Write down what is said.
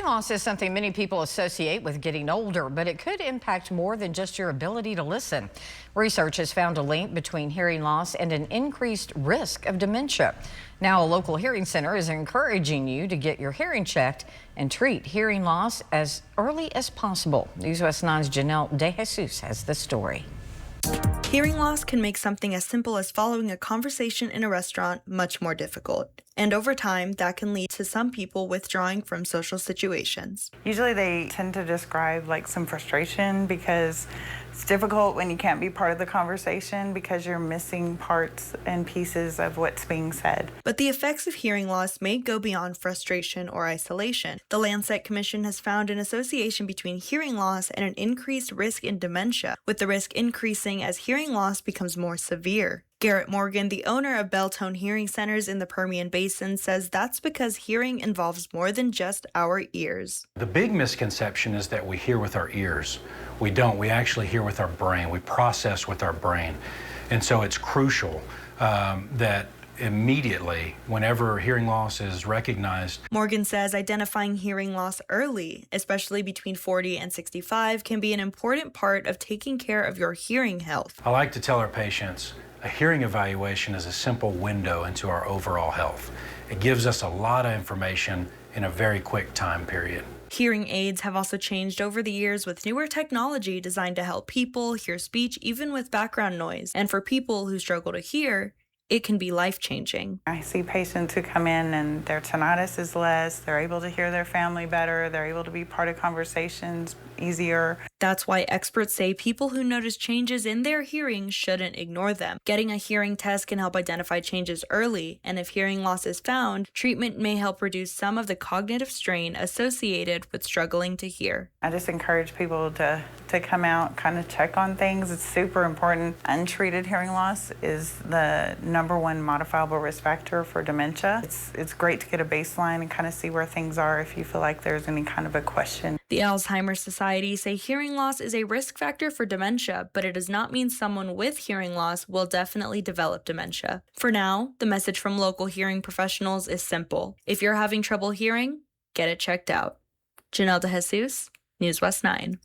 Hearing loss is something many people associate with getting older, but it could impact more than just your ability to listen. Research has found a link between hearing loss and an increased risk of dementia. Now, a local hearing center is encouraging you to get your hearing checked and treat hearing loss as early as possible. News West 9's Janelle De Jesus has the story. Hearing loss can make something as simple as following a conversation in a restaurant much more difficult. And over time, that can lead to some people withdrawing from social situations. Usually they tend to describe like some frustration because it's difficult when you can't be part of the conversation because you're missing parts and pieces of what's being said. But the effects of hearing loss may go beyond frustration or isolation. The Lancet Commission has found an association between hearing loss and an increased risk in dementia, with the risk increasing as hearing loss becomes more severe. Garrett Morgan, the owner of Belltone Hearing Centers in the Permian Basin, says that's because hearing involves more than just our ears. The big misconception is that we hear with our ears. We don't. We actually hear with our brain. We process with our brain. And so it's crucial that immediately, whenever hearing loss is recognized. Morgan says identifying hearing loss early, especially between 40 and 65, can be an important part of taking care of your hearing health. I like to tell our patients, a hearing evaluation is a simple window into our overall health. It gives us a lot of information in a very quick time period. Hearing aids have also changed over the years with newer technology designed to help people hear speech even with background noise. And for people who struggle to hear, it can be life-changing. I see patients who come in and their tinnitus is less, they're able to hear their family better, they're able to be part of conversations easier. That's why experts say people who notice changes in their hearing shouldn't ignore them. Getting a hearing test can help identify changes early, and if hearing loss is found, treatment may help reduce some of the cognitive strain associated with struggling to hear. I just encourage people to come out, kind of check on things. It's super important. Untreated hearing loss is the #1 modifiable risk factor for dementia. It's great to get a baseline and kind of see where things are if you feel like there's any kind of a question. The Alzheimer's Society say hearing loss is a risk factor for dementia, but it does not mean someone with hearing loss will definitely develop dementia. For now, the message from local hearing professionals is simple. If you're having trouble hearing, get it checked out. Janelle De Jesus, News West 9.